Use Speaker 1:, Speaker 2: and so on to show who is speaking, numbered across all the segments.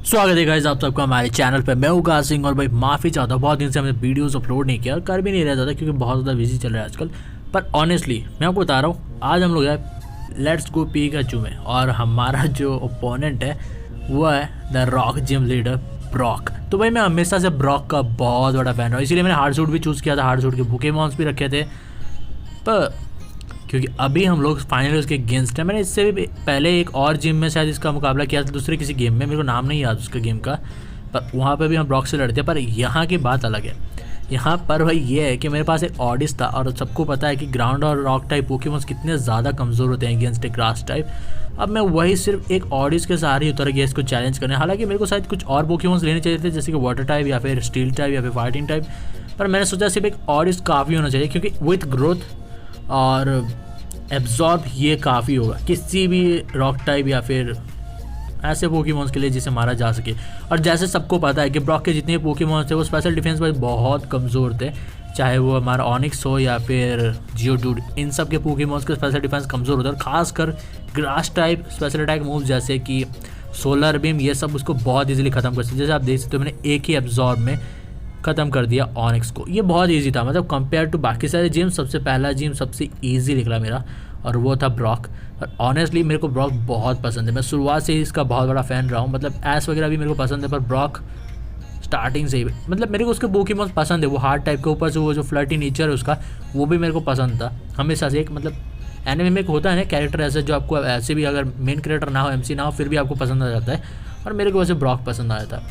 Speaker 1: स्वागत है गाइस आप सबका हमारे चैनल पे। मैं हूँ गाज सिंह और भाई माफ़ी चाहता हूँ, बहुत दिन से हमने वीडियोस अपलोड नहीं किया, कर भी नहीं रहा ज़्यादा क्योंकि बहुत ज़्यादा बिजी चल रहा है आजकल। पर ऑनेस्टली मैं आपको बता रहा हूँ, आज हम लोग है लेट्स गो पिकाचू में और हमारा जो ओपोनेंट है वो है the rock gym leader Brock. तो भाई मैं हमेशा से ब्रॉक का बहुत बड़ा फैन हूँ, इसीलिए मैंने हार्ड सूट भी चूज़ किया था, हार्ड सूट के पोकेमॉन्स भी रखे थे। पर क्योंकि अभी हम लोग फाइनली उसके अगेंस्ट है, मैंने इससे भी पहले एक और जिम में शायद इसका मुकाबला किया था, दूसरे किसी गेम में, मेरे को नाम नहीं याद उसका गेम का, पर वहाँ पे भी हम ब्रॉक से लड़ते हैं। पर यहाँ की बात अलग है। यहाँ पर भाई ये है कि मेरे पास एक ऑडिस था और सबको पता है कि ग्राउंड और रॉक टाइप पोकेमॉन्स कितने ज़्यादा कमज़ोर होते हैं अगेंस्ट एक ग्रास टाइप। अब मैं वही सिर्फ एक ऑडिस के सहारे ही उतर गया इसको चैलेंज करने। हालांकि मेरे को शायद कुछ और पोकेमॉन्स लेने चाहिए थे, जैसे कि वाटर टाइप या फिर स्टील टाइप या फिर फाइटिंग टाइप, पर मैंने सोचा सिर्फ एक ऑडिस काफ़ी होना चाहिए क्योंकि विथ ग्रोथ और एब्जॉर्ब ये काफ़ी होगा किसी भी रॉक टाइप या फिर ऐसे पोकेमॉन्स के लिए जिसे मारा जा सके। और जैसे सबको पता है कि ब्रॉक के जितने पोकेमॉन्स थे वो स्पेशल डिफेंस पर बहुत कमज़ोर थे, चाहे वो हमारा ऑनिक्स हो या फिर जियोडूड, इन सब के पोकेमॉन्स के स्पेशल डिफेंस कमज़ोर होता है। और खासकर grass type special attack move जैसे कि सोलर बीम, ये सब उसको बहुत ईजिली ख़त्म कर सकते। जैसे आप देख सकते हो मैंने एक ही एब्जॉर्ब में ख़त्म कर दिया ऑनिक्स को, ये बहुत इजी था। मतलब कंपेयर टू बाकी सारे जिम सबसे पहला जिम सबसे इजी निकला मेरा और वो था ब्रॉक। और ऑनेस्टली मेरे को ब्रॉक बहुत पसंद है, मैं शुरुआत से ही इसका बहुत बड़ा फ़ैन रहा हूँ। मतलब ऐस वगैरह भी मेरे को पसंद है, पर ब्रॉक स्टार्टिंग से ही मतलब मेरे को उसके पोकेमॉन्स पसंद है। वो हार्ड टाइप के ऊपर से वो जो फ्लर्टी नेचर है उसका, वो भी मेरे को पसंद था हमेशा से। एक मतलब एनिमे में एक होता है ना कैरेक्टर ऐसे जो आपको ऐसे भी अगर मेन कैरेक्टर ना हो, एमसी ना हो, फिर भी आपको पसंद आ जाता है, और मेरे को वैसे ब्रॉक पसंद आया था,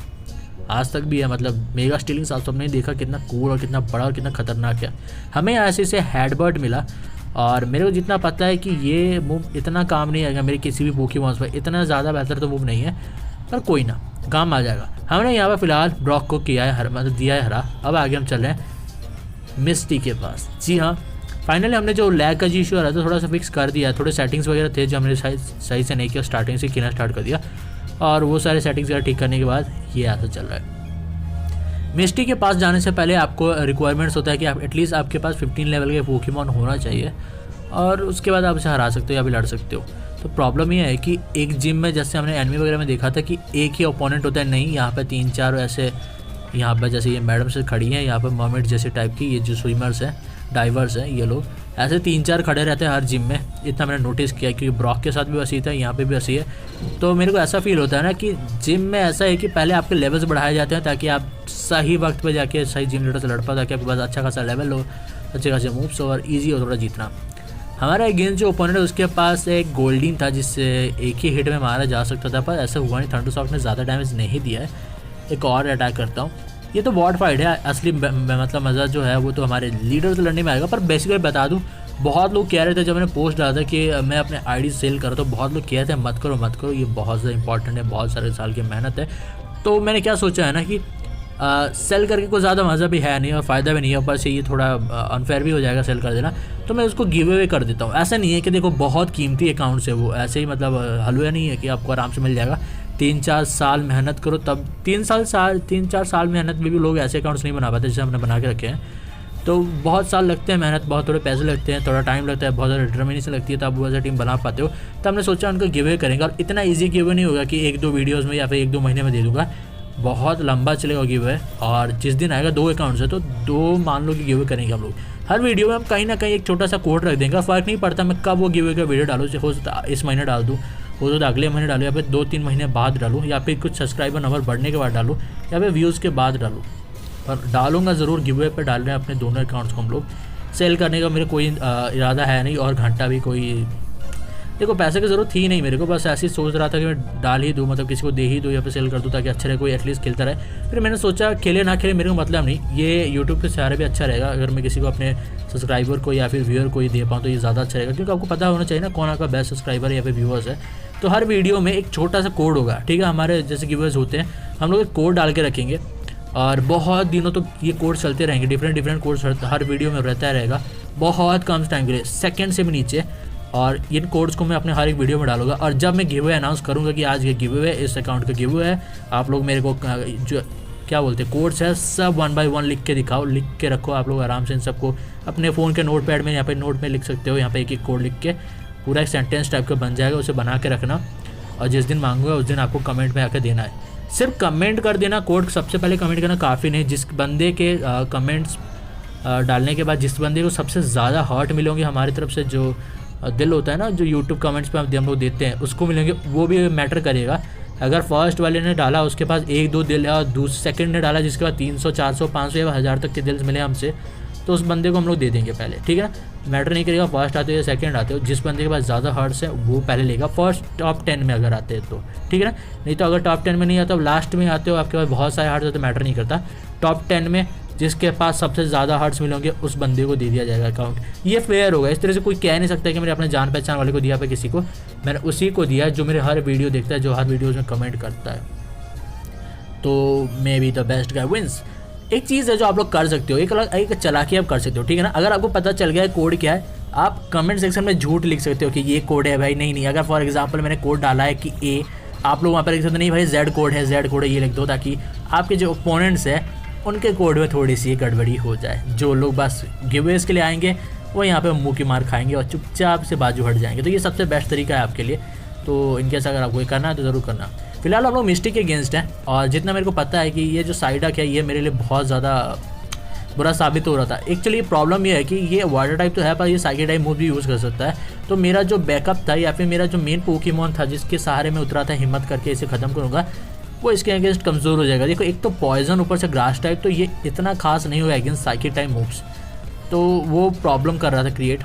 Speaker 1: आज तक भी है। मतलब मेगा स्टीलिंग आप सबने देखा कितना कूल और कितना बड़ा और कितना खतरनाक है। हमें ऐसे से हेडबर्ड मिला और मेरे को जितना पता है कि ये मूव इतना काम नहीं आएगा मेरे किसी भी पोकेमॉन्स पर, इतना ज़्यादा बेहतर तो मूव नहीं है, पर कोई ना, काम आ जाएगा। हमने यहाँ पर फिलहाल ब्रॉक को किया है मतलब दिया है हरा। अब आगे हम चल रहे हैं मिस्टी के पास। जी हाँ, फाइनली हमने जो लैग का जी इशू आ रहा था थोड़ा सा फिक्स कर दिया है। थोड़े सेटिंग्स वगैरह थे जो हमने सही से नहीं किया, स्टार्टिंग से खेलना स्टार्ट कर दिया, और वो सारे सेटिंग्स वगैरह ठीक करने के बाद ये ऐसा चल रहा है। मिस्टी के पास जाने से पहले आपको रिक्वायरमेंट्स होता है कि आप एटलीस्ट आपके पास 15 लेवल के पोकेमॉन होना चाहिए, और उसके बाद आप इसे हरा सकते हो या भी लड़ सकते हो। तो प्रॉब्लम ये है कि एक जिम में जैसे हमने एनिमे वगैरह में देखा था कि एक ही ओपोनेंट होता है, नहीं, यहाँ पे 3-4 ऐसे, यहाँ पर जैसे ये मैडम से खड़ी हैं, यहाँ पर मर्मेड जैसे टाइप की ये जो स्विमर्स हैं, डाइवर्स हैं, ये लोग ऐसे 3-4 खड़े रहते हैं हर जिम में। इतना मैंने नोटिस किया क्योंकि ब्रॉक के साथ भी वैसी था, यहाँ पे भी वैसी है। तो मेरे को ऐसा फील होता है ना कि जिम में ऐसा है कि पहले आपके लेवल्स बढ़ाए जाते हैं ताकि आप सही वक्त पे जाके सही जिम लीडर से लड़ पाओ, ताकि आपके पास अच्छा खासा लेवल हो, अच्छे खासे मूव्स हो और ईजी हो थोड़ा जीतना। हमारा अगेंस्ट जो ओपोनेंट है उसके पास एक गोल्डन था जिससे एक ही हिट में मारा जा सकता था, पर ऐसा हुआ नहीं। थंडरसॉफ्ट ने ज़्यादा डैमेज नहीं दिया है। एक और अटैक करता हूँ, ये तो बॉट फाइट है, असली मतलब मज़ा जो है वो तो हमारे लीडर से लड़ने में आएगा। पर बेसिकली बता दूँ, बहुत लोग कह रहे थे जब मैंने पोस्ट डाला था कि मैं अपने आईडी सेल करूँ, तो बहुत लोग कह रहे थे मत करो, ये बहुत ज़्यादा इंपॉर्टेंट है, बहुत सारे साल की मेहनत है। तो मैंने क्या सोचा है ना कि सेल करके कोई ज़्यादा मज़ा भी है नहीं और फ़ायदा भी नहीं है, ऊपर से ये थोड़ा अनफेयर भी हो जाएगा सेल कर देना, तो मैं उसको गिव अवे कर देता हूँ। ऐसा नहीं है कि देखो बहुत कीमती अकाउंट से वो ऐसे ही मतलब हलवा नहीं है कि आपको आराम से मिल जाएगा। 3-4 साल मेहनत करो तब 3-4 साल मेहनत में भी लोग ऐसे अकाउंट्स नहीं बना पाते जैसे हमने बना के रखे हैं। तो बहुत साल लगते हैं मेहनत, बहुत थोड़े पैसे लगते हैं, थोड़ा टाइम लगता है, बहुत ज़्यादा डिटर्मिनेशन लगती है, तब वो ऐसा टीम बना पाते हो। तो हमने सोचा उनको गिव अवे करेंगे, और इतना ईजी गिव अवे नहीं होगा कि 1-2 वीडियोज़ में या फिर 1-2 महीने में दे दूँगा, बहुत लंबा चलेगा गिव अवे। और जिस दिन आएगा 2 अकाउंट्स है तो 2 मान लो कि गिव अवे करेंगे हम लोग। हर वीडियो में हम कहीं ना कहीं एक छोटा सा कोड रख देंगे, फ़र्क नहीं पड़ता मैं कब वो गिव अवे का वीडियो डालूँ, हो सकता इस महीने डाल दूँ, हो सकता अगले महीने डालूँ, या फिर 2-3 महीने बाद डालूँ, या फिर कुछ सब्सक्राइबर नंबर बढ़ने के बाद डालूँ, या फिर व्यूज़ के बाद डालूँ, पर डालूंगा ज़रूर। गिव अवे पर डाल रहे हैं अपने दोनों अकाउंट्स को हम लोग। सेल करने का मेरे कोई इरादा है नहीं, और घंटा भी कोई, देखो पैसे की ज़रूरत थी नहीं मेरे को, बस ऐसे ही सोच रहा था कि मैं डाल ही दूँ, मतलब किसी को दे ही दूँ या फिर सेल कर दूँ ताकि अच्छा रहे, कोई एटलीस्ट खेलता रहे। फिर मैंने सोचा खेले ना खेले मेरे को मतलब नहीं, ये यूट्यूब के सहारे भी अच्छा रहेगा अगर मैं किसी को अपने सब्सक्राइबर को या फिर व्यूअर को ही दे पाऊँ, तो ये ज़्यादा अच्छा रहेगा, क्योंकि आपको पता होना चाहिए ना कौन आपका बेस्ट सब्सक्राइबर या फिर व्यूअर्स है। तो हर वीडियो में एक छोटा सा कोड होगा, ठीक है, हमारे जैसे व्यूअर्स होते हैं, हम लोग एक कोड डाल के रखेंगे और बहुत दिनों तो ये कोड चलते रहेंगे, डिफरेंट कोड्स हर वीडियो में रहता रहेगा, बहुत कम टाइम के लिए, सेकंड से भी नीचे। और इन कोड्स को मैं अपने हर एक वीडियो में डालूंगा, और जब मैं गिव अवे अनाउंस करूंगा कि आज ये गिव अवे, इस अकाउंट का गिव अवे है, आप लोग मेरे को जो क्या बोलते हैं कोड्स है सब 1 by 1 लिख के दिखाओ, लिख के रखो आप लोग आराम से। इन सबको अपने फ़ोन के नोट पैड में यहाँ पे नोट में लिख सकते हो, यहाँ पे एक कोड लिख के पूरा एक सेंटेंस टाइप का बन जाएगा, उसे बना के रखना। और जिस दिन मांगूंगा उस दिन आपको कमेंट में आकर देना है। सिर्फ कमेंट कर देना, कोड सबसे पहले कमेंट करना काफ़ी नहीं। जिस बंदे के कमेंट्स डालने के बाद जिस बंदे को सबसे ज़्यादा हार्ट मिलेंगे हमारी तरफ से, जो दिल होता है ना जो यूट्यूब कमेंट्स पे हम लोग देते हैं, उसको मिलेंगे, वो भी मैटर करेगा। अगर फर्स्ट वाले ने डाला उसके पास 1-2 दिल है और दूसरे सेकंड ने डाला जिसके बाद 300, 400, 500 या 1000 तक के दिल्स मिले हमसे, तो उस बंदे को हम लोग दे देंगे पहले, ठीक है ना। मैटर नहीं करेगा फर्स्ट आते हो या सेकंड आते हो, जिस बंदे के पास ज़्यादा हार्ट्स है वो पहले लेगा, फर्स्ट टॉप 10 में अगर आते हैं तो, ठीक है ना। नहीं तो अगर टॉप 10 में नहीं आता, लास्ट में आते हो, आपके पास बहुत सारे हार्ट्स होते, मैटर नहीं करता। टॉप 10 में जिसके पास सबसे ज़्यादा हार्ट्स मिलेंगे उस बंदे को दे दिया जाएगा अकाउंट। ये फेयर होगा। इस तरह से कोई कह नहीं सकता कि मैंने अपने जान पहचान वाले को दिया पे किसी को, मैंने उसी को दिया जो मेरे हर वीडियो देखता है, जो हर वीडियोज़ में कमेंट करता है। तो maybe the best guy wins. एक चीज़ है जो आप लोग कर सकते हो, एक चालाकी आप कर सकते हो, ठीक है ना। अगर आपको पता चल गया है कोड क्या है, आप कमेंट सेक्शन में झूठ लिख सकते हो कि ये कोड है भाई। नहीं, अगर फॉर एग्जांपल मैंने कोड डाला है कि ए, आप लोग वहाँ पर लिख सकते नहीं भाई जेड कोड है, ये लिख दो, ताकि आपके जो ओपोनेंट्स है उनके कोड में थोड़ी सी गड़बड़ी हो जाए। जो लोग बस गिवेज के लिए आएंगे वो यहाँ पे मुँह की मार खाएंगे और चुपचाप से बाजू हट जाएंगे। तो ये सबसे बेस्ट तरीका है आपके लिए। तो इनकेस अगर आपको ये करना है तो ज़रूर करना। फिलहाल हम लोग मिस्टिक के अगेंस्ट हैं, और जितना मेरे को पता है कि ये जो साइडक है ये मेरे लिए बहुत ज़्यादा बुरा साबित हो रहा था। एक्चुअली प्रॉब्लम ये है कि ये वाटर टाइप तो है पर ये साइकिल टाइप मूव भी यूज़ कर सकता है। तो मेरा जो बैकअप था या फिर मेरा जो मेन पोकेमॉन था जिसके सहारे में उतरा था हिम्मत करके इसे ख़त्म करूँगा, वो इसके अगेंस्ट कमज़ोर हो जाएगा। देखो एक तो पॉइजन ऊपर से ग्रास टाइप, तो ये इतना खास नहीं हुआ अगेंस्ट साइकिल टाइप मूव्स, तो वो प्रॉब्लम कर रहा था क्रिएट।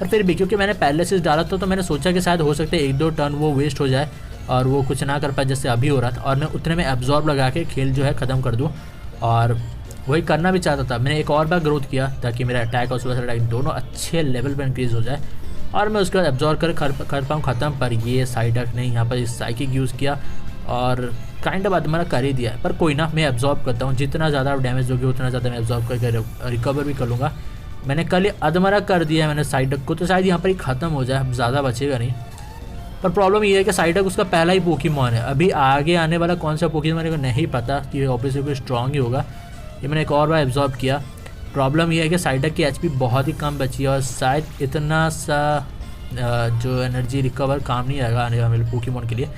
Speaker 1: पर फिर भी क्योंकि मैंने पहले से डाला था तो मैंने सोचा कि शायद हो सकता है 1-2 टर्न वो वेस्ट हो जाए और वो कुछ ना कर पाए जैसे अभी हो रहा था, और मैं उतने में एब्जॉर्ब लगा के खेल जो है ख़त्म कर दूँ। और वही करना भी चाहता था। मैंने एक और बार ग्रोथ किया ताकि मेरा अटैक और सुपर अटैक दोनों अच्छे लेवल पर इंक्रीज़ हो जाए और मैं उसके बाद एब्जॉर्ब कर पाऊँ ख़त्म। पर ये साइडक ने यहाँ पर साइकिक यूज़ किया और काइंड ऑफ अधमरा कर ही दिया है। पर कोई ना, मैं एब्जॉर्ब करता हूँ, जितना ज़्यादा डैमेज होगी उतना ज़्यादा मैं एब्जॉर्ब करके रिकवर भी कर लूँगा। मैंने कल अधमरा कर दिया है मैंने साइडक को, तो शायद यहाँ पर ही ख़त्म हो जाए, अब ज़्यादा बचेगा नहीं। पर प्रॉब्लम ये है कि साइडक उसका पहला ही पोकेमॉन है। अभी आगे आने वाला कौन सा पोकेमॉन मेरे को नहीं पता, कि ऑब्वियसली कोई स्ट्रॉन्ग ही होगा। ये मैंने एक और बार एब्जॉर्ब किया। प्रॉब्लम ये है कि साइडक की एचपी बहुत ही कम बची है और शायद इतना सा जो एनर्जी रिकवर काम नहीं आएगा आने वाले पोकेमॉन के लिए,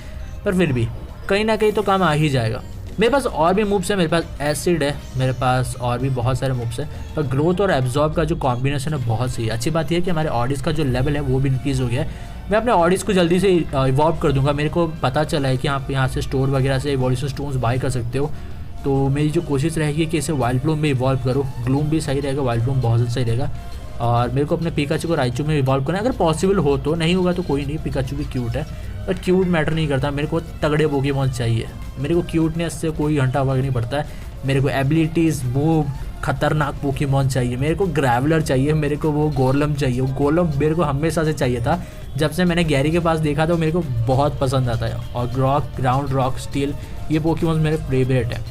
Speaker 1: पर फिर भी कहीं ना कहीं तो काम आ ही जाएगा। मेरे पास और भी मूव्स है, मेरे पास एसिड है, मेरे पास और भी बहुत सारे मूव्स है, पर ग्रोथ और एब्जॉर्ब का जो कॉम्बिनेशन है बहुत सही है। अच्छी बात यह है कि हमारे ऑडियंस का जो लेवल है वो भी इंक्रीज़ हो गया है। मैं अपने ऑडियंस को जल्दी से इवॉल्व कर दूंगा। मेरे को पता चला है कि आप यहाँ से स्टोर वगैरह से इवोल्यूशन स्टोन्स बाय कर सकते हो, तो मेरी जो कोशिश रहेगी कि इसे वाइल्ड ब्लूम में इवॉल्व करो। ग्लूम भी सही रहेगा, वाइल्ड ब्लूम बहुत सही रहेगा, और मेरे को अपने पिकाचू को राइचू में इवॉल्व करना है अगर पॉसिबल हो तो। नहीं होगा तो कोई नहीं, पिकाचू भी क्यूट है, पर क्यूट मैटर नहीं करता। मेरे को तगड़े पोकेमॉन चाहिए, मेरे को क्यूटनेस से कोई घंटा वगैरह नहीं पड़ता है। मेरे को एबिलिटीज़, मूव, खतरनाक पोकेमॉन चाहिए, मेरे को ग्रेवलर चाहिए, मेरे को वो गोलम चाहिए। वो गोलम मेरे को हमेशा से चाहिए था, जब से मैंने गैरी के पास देखा तो मेरे को बहुत पसंद आता है। और रॉक, ग्राउंड, रॉक, स्टील, ये पोकेमॉन मेरे फेवरेट है।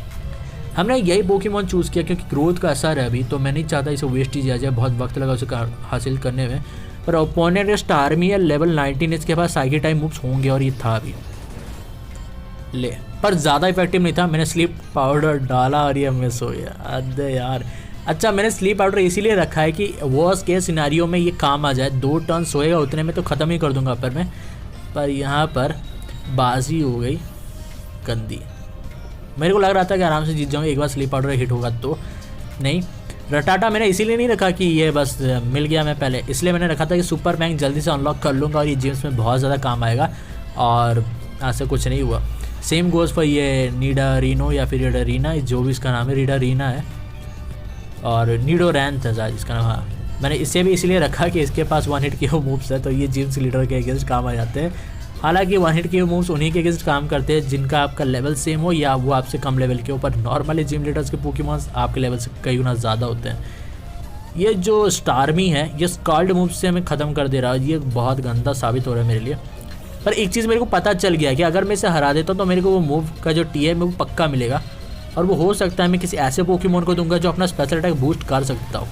Speaker 1: हमने यही पोकेमॉन चूज़ किया क्योंकि ग्रोथ का असर है अभी, तो मैं नहीं चाहता इसे वेस्ट ही किया जाए, बहुत वक्त लगा उसे हासिल करने में। पर ओपोनेंट स्टार्मी है लेवल 19, इसके पास साइकिल टाइम मूव्स होंगे और ये था भी ले, पर ज़्यादा इफेक्टिव नहीं था। मैंने स्लीप पाउडर डाला और ये मिस हो गया। अरे यार, अच्छा मैंने स्लीप पाउडर इसीलिए रखा है कि वर्स्ट केस सिनेरियो में ये काम आ जाए। 2 टर्न सोएगा उतने में तो ख़त्म ही कर दूंगा पर मैं, पर यहाँ पर बाजी हो गई गंदी। मेरे को लग रहा था कि आराम से जीत जाऊँगा एक बार स्लीप पाउडर हिट होगा तो। नहीं, रटाटा मैंने इसीलिए नहीं रखा कि ये बस मिल गया मैं पहले, इसलिए मैंने रखा था कि सुपर बैंक जल्दी से अनलॉक कर लूँगा और ये गेम्स में बहुत ज़्यादा काम आएगा, और ऐसा कुछ नहीं हुआ। सेम गोज़ पर ये नीडारीनो या फिर रीडारीना, जो भी इसका नाम है, रीडारीना है, और नीडोरैन था शायद इसका नाम। हाँ, मैंने इसे भी इसलिए रखा कि इसके पास 1 हिट के वो मूव्स है, तो ये जिम्स लीडर के अगेंस्ट काम आ जाते हैं। हालांकि 1 हिट के मूव्स उन्हीं के अगेंस्ट काम करते हैं जिनका आपका लेवल सेम हो या वो आपसे कम लेवल के ऊपर। नॉर्मली जिम लीडर्स के पोकेमॉन्स आपके लेवल से कई गुना ज़्यादा होते हैं। ये जो स्टार्मी है ये स्कॉल्ड मूव से हमें ख़त्म कर दे रहा है, ये बहुत गंदा साबित हो रहा है मेरे लिए। पर एक चीज़ मेरे को पता चल गया कि अगर मैं इसे हरा देता हूँ तो मेरे को वो मूव का जो टी है वो पक्का मिलेगा, और वो हो सकता है मैं किसी ऐसे पोकेमॉन को दूंगा जो अपना स्पेशल अटैक बूस्ट कर सकता हूँ।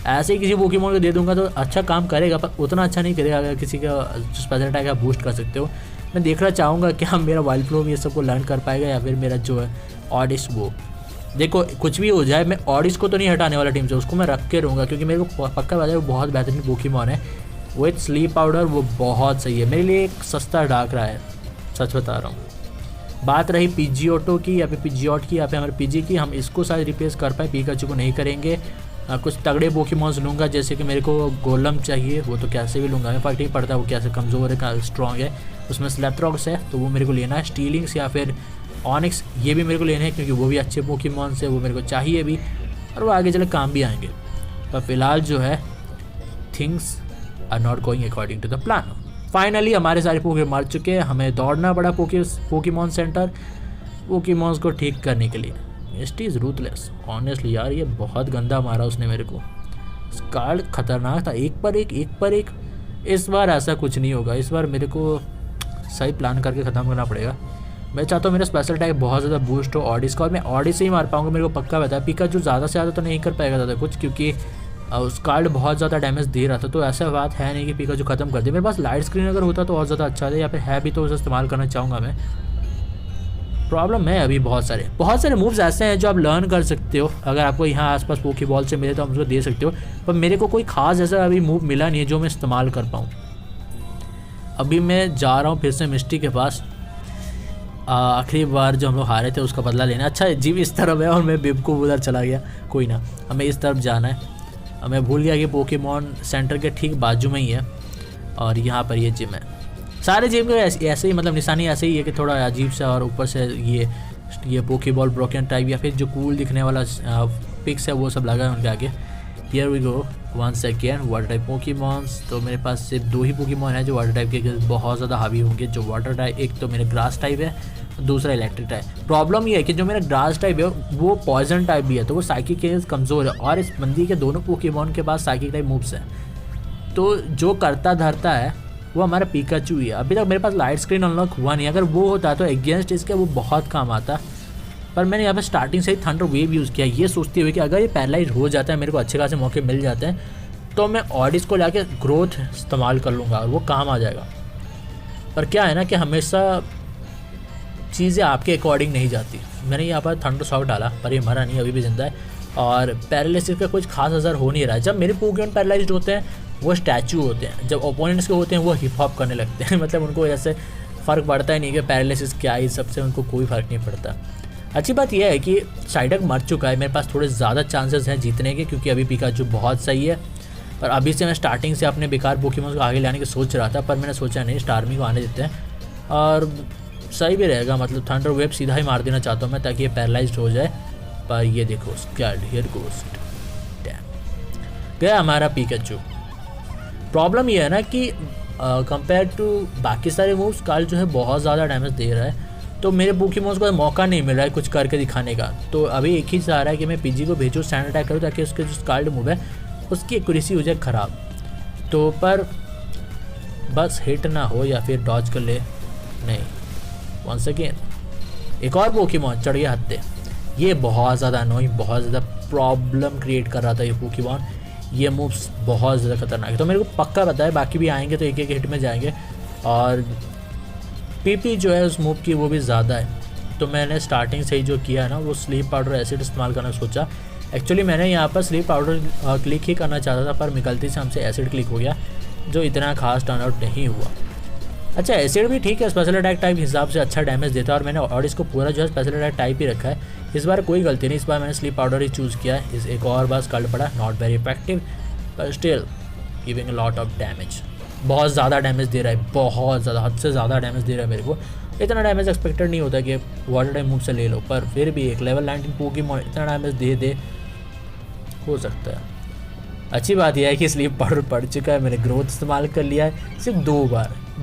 Speaker 1: ऐसे ही किसी पोकेमॉन को दे दूंगा तो अच्छा काम करेगा, पर उतना अच्छा नहीं करेगा अगर किसी का स्पेशल अटैक आप बूस्ट कर सकते हो। मैं देखना चाहूँगा कि हम मेरा वाइल्ड फ्लोम ये सबको लर्न कर पाएगा या फिर मेरा जो है ऑडिस, वो देखो कुछ भी हो जाए मैं ऑडिस को तो नहीं हटाने वाला टीम से, उसको मैं रख के रहूँगा क्योंकि मेरे को पक्का पता है वो बहुत बेहतरीन पोकेमॉन है। विथ स्लीप पाउडर वो बहुत सही है मेरे लिए, एक सस्ता डाक रहा है। सच बता रहा हूँ। बात रही पीजीओटो की या फिर पीजीओट की या फिर हमारे पीजी की, हम इसको शायद रिप्लेस कर पाए, पिकाचू को नहीं करेंगे। कुछ तगड़े पोकेमॉन्स लूँगा, जैसे कि मेरे को गोलम चाहिए, वो तो कैसे भी लूँगा, मैं फर्क नहीं पड़ता वो कैसे कमज़ोर है क्या स्ट्रॉन्ग है। उसमें स्लैपरॉक्स है तो वो मेरे को लेना है। स्टीलिंग्स या फिर ऑनिक्स ये भी मेरे को लेने हैं क्योंकि वो भी अच्छे पोकेमॉन्स है, वो मेरे को चाहिए भी और वो आगे चले काम भी आएंगे। पर फिलहाल जो है things are not going according to the plan. Finally हमारे सारे पोके मर चुके हैं, हमें दौड़ना पड़ा पोकेमॉन सेंटर पोकेमॉन्स को ठीक करने के लिए। मिस्टी इज़ रूथलेस ऑनेस्टली यार, ये बहुत गंदा मारा उसने मेरे को। स्कार्ड खतरनाक था, एक पर एक। इस बार ऐसा कुछ नहीं होगा, इस बार मेरे को सही प्लान करके ख़त्म करना पड़ेगा। मैं चाहता हूँ मेरा स्पेशल अटैक बहुत ज़्यादा बूस्ट हो ऑडिस का, और मैं ऑडिस से ही मार पाऊँगा, मेरे को पक्का पता है। पिकाचू ज़्यादा से ज़्यादा तो नहीं कर पाएगा ज़्यादा कुछ, क्योंकि स्कार्ड बहुत ज़्यादा डैमेज दे रहा था। तो ऐसा बात है नहीं कि पिकाचू ख़त्म कर दे। मेरे पास लाइट स्क्रीन अगर होता तो और ज़्यादा अच्छा था, या फिर है भी तो उसे इस्तेमाल करना चाहूँगा मैं। प्रॉब्लम है अभी बहुत सारे मूव्स ऐसे हैं जो आप लर्न कर सकते हो। अगर आपको यहाँ आसपास पोकेबॉल से मिले तो आप उसको दे सकते हो, पर मेरे को कोई ख़ास ऐसा अभी मूव मिला नहीं है जो मैं इस्तेमाल कर पाऊँ। अभी मैं जा रहा हूँ फिर से मिस्टी के पास। आखिरी बार जो हम लोग हारे थे उसका बदला लेना। अच्छा जिम इस तरफ है और मैं बिब को उधर चला गया, कोई ना, हमें इस तरफ जाना है। मैं भूल गया कि पोकेमॉन सेंटर के ठीक बाजू में ही है और यहाँ पर ये जिम है। सारे जिम के ऐसे ही मतलब निशानी ऐसे ही है कि थोड़ा अजीब सा, और ऊपर से ये पोकेबॉल ब्रोकन टाइप या फिर जो कूल दिखने वाला पिक्स है वो सब लगा है उनके आगे। Here we go one second water type Pokemons. तो मेरे पास सिर्फ 2 ही पोकेमॉन है जो वाटर टाइप के बहुत ज़्यादा हावी होंगे। जो वाटर टाइप, एक तो मेरा ग्रास टाइप है, दूसरा इलेक्ट्रिक टाइप। प्रॉब्लम ये है कि जो मेरा ग्रास टाइप है वो पॉइजन टाइप भी है, तो वो साइकिक के कमज़ोर है, और इस बंदी के दोनों पोकेमॉन के पास साइकिक टाइप मूव्स हैं। तो जो करता धरता है वो हमारा पिकाचू ही है। अभी तक मेरे पास लाइट स्क्रीन अनलॉक हुआ नहीं, अगर वो होता तो अगेंस्ट इसके वो बहुत काम आता। पर मैंने यहाँ पे स्टार्टिंग से ही थंडर वेव यूज़ किया, ये सोचते हुए कि अगर ये पैरालाइज हो जाता है, मेरे को अच्छे खासे मौके मिल जाते हैं, तो मैं ऑडिस को लाके ग्रोथ इस्तेमाल कर लूँगा और वो काम आ जाएगा। पर क्या है ना कि हमेशा चीज़ें आपके अकॉर्डिंग नहीं जाती। मैंने यहाँ पर थंडर शॉक डाला पर ये मरा नहीं, अभी भी जिंदा है, और पैरालिसिस का कुछ खास असर हो नहीं रहा है। जब मेरे पोकेमॉन पैरालाइज्ड होते हैं वो स्टैचू होते हैं, जब ओपोनेंट्स के होते हैं वो हिप हॉप करने लगते हैं। मतलब उनको ऐसे फ़र्क पड़ता ही नहीं कि पैरालिसिस क्या है, इस सबसे उनको कोई फ़र्क नहीं पड़ता। अच्छी बात यह है कि साइडक मर चुका है, मेरे पास थोड़े ज़्यादा चांसेस हैं जीतने के, क्योंकि अभी पिकाचू बहुत सही है। पर अभी से मैं स्टार्टिंग से अपने बेकार पोकेमॉन को आगे लाने की सोच रहा था, पर मैंने सोचा नहीं, स्टार्मी को आने देते हैं और सही भी रहेगा। मतलब थंडर वेव सीधा ही मार देना चाहता हूँ मैं, ताकि ये पैरालाइज्ड हो जाए। पर ये देखो स्कैल्ड, हियर गोस, डैम, गया हमारा पिकाचू। प्रॉब्लम ये है ना कि कंपेयर टू बाकी सारे मूव्स स्काल्ड जो है बहुत ज़्यादा डैमेज दे रहा है, तो मेरे पोकेमॉन्स को मौका नहीं मिल रहा है कुछ करके दिखाने का। तो अभी एक ही चाह रहा है कि मैं पीजी को भेजूँ, स्टैंड अटैक करूँ, ताकि उसके जो स्काल्ड मूव है उसकी एक्यूरेसी हो जाए ख़राब। तो पर बस हिट ना हो या फिर डॉज कर ले, नहीं। वंस अगेन एक और पोकेमॉन चढ़ गया हत्ते। ये बहुत ज़्यादा अनोइंग, बहुत ज़्यादा प्रॉब्लम क्रिएट कर रहा था ये पोकेमॉन। ये मूव्स बहुत ज़्यादा खतरनाक है, तो मेरे को पक्का पता है बाकी भी आएंगे तो एक एक हिट में जाएंगे। और पीपी जो है उस मूव की वो भी ज़्यादा है। तो मैंने स्टार्टिंग से ही जो किया है ना, वो स्लीप पाउडर एसिड इस्तेमाल करना सोचा। एक्चुअली मैंने यहाँ पर स्लीप पाउडर क्लिक ही करना चाहता था, पर गलती से हमसे एसिड क्लिक हो गया, जो इतना खास टर्न आउट नहीं हुआ। अच्छा एसिड भी ठीक है, स्पेशल अटैक टाइप हिसाब से अच्छा डैमेज देता है, और मैंने और इसको पूरा जो है स्पेशल अटैक टाइप ही रखा है। इस बार कोई गलती नहीं, इस बार मैंने स्लीप पाउडर ही चूज़ किया है। इस एक और बार स्कल्ड पड़ा, नॉट वेरी इफेक्टिव पर still giving a lot of damage. बहुत ज़्यादा डैमेज दे रहा है, बहुत ज़्यादा, हद से ज़्यादा डैमेज दे रहा है मेरे को। इतना डैमेज एक्सपेक्टेड नहीं होता कि वाटर टाइप मूव से ले लो, पर फिर भी एक लेवल 19 पोकेमॉन इतना डैमेज दे हो सकता है। अच्छी बात यह है कि स्लीप पाउडर पड़ चुका है, मैंने ग्रोथ इस्तेमाल कर लिया है सिर्फ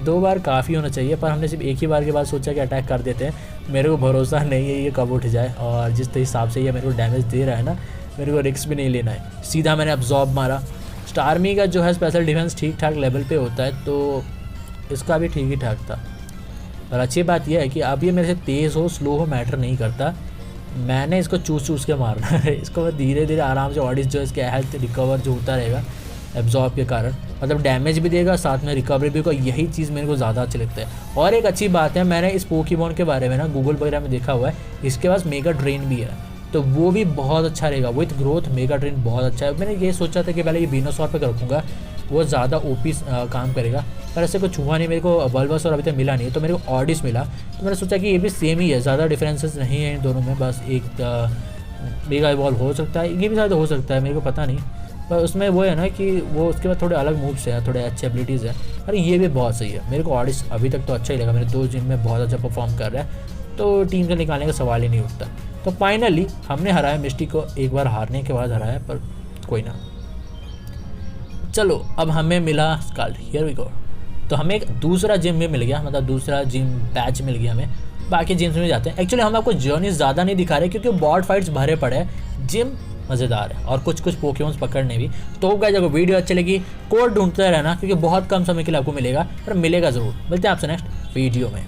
Speaker 1: 2 बार काफ़ी होना चाहिए, पर हमने सिर्फ एक ही बार के बाद सोचा कि अटैक कर देते हैं। मेरे को भरोसा नहीं है ये कब उठ जाए, और जिस हिसाब से ये मेरे को डैमेज दे रहा है ना, मेरे को रिस्क भी नहीं लेना है। सीधा मैंने अब्जॉर्ब मारा। स्टार्मी का जो है स्पेशल डिफेंस ठीक ठाक लेवल पे होता है, तो इसका भी ठीक ही ठाक था। और अच्छी बात यह है कि अब ये मेरे से तेज़ हो स्लो हो मैटर नहीं करता, मैंने इसको चूस के मारना है। इसको मैं धीरे धीरे आराम से ऑडिस जो है इसके हेल्थ रिकवर जो होता रहेगा एब्जॉर्ब के कारण, मतलब डैमेज भी देगा साथ में रिकवरी भी होगा। यही चीज़ मेरे को ज़्यादा अच्छी लगता है। और एक अच्छी बात है, मैंने इस पोकेमॉन के बारे में ना गूगल वगैरह में देखा हुआ है, इसके पास मेगा ड्रेन भी है, तो वो भी बहुत अच्छा रहेगा। विथ ग्रोथ मेगा ड्रेन बहुत अच्छा है। मैंने ये सोचा था कि पहले ये वेनोसॉर पे रखूँगा, वो ज़्यादा ओपी काम करेगा, पर ऐसे कुछ हुआ नहीं मेरे को। बल्बासोर अभी तक मिला नहीं है, तो मेरे को ऑडिस मिला, तो मैंने सोचा कि ये भी सेम ही है, ज़्यादा डिफरेंसेस नहीं है इन दोनों में। बस एक मेगा इवॉल्व हो सकता है, ये भी शायद हो सकता है, मेरे को पता नहीं, पर उसमें वो है ना कि वो उसके बाद थोड़े अलग मूव्स हैं, थोड़े अच्छे एबिलिटीज़ हैं। अरे ये भी बहुत सही है, मेरे को ऑडिस अभी तक तो अच्छा ही लगा, मेरे 2 जिम में बहुत अच्छा परफॉर्म कर रहा है, तो टीम से निकालने का सवाल ही नहीं उठता। तो फाइनली हमने हराया मिस्टी को, एक बार हारने के बाद हराया, पर कोई ना। चलो अब हमें मिला स्काल्ड, हियर वी गो। तो हमें एक दूसरा जिम भी मिल गया, मतलब दूसरा जिम पैच मिल गया हमें। बाकी जिम्स में जाते हैं। एक्चुअली हम आपको जर्नी ज़्यादा नहीं दिखा रहे क्योंकि बॉट फाइट्स भरे पड़े हैं, जिम मज़ेदार है और कुछ कुछ पोकेमॉन्स पकड़ने भी। तो गाइस अगर वीडियो अच्छी लगी कोड ढूंढते रहना, क्योंकि बहुत कम समय के लिए आपको मिलेगा, पर मिलेगा ज़रूर। मिलते हैं आपसे नेक्स्ट वीडियो में।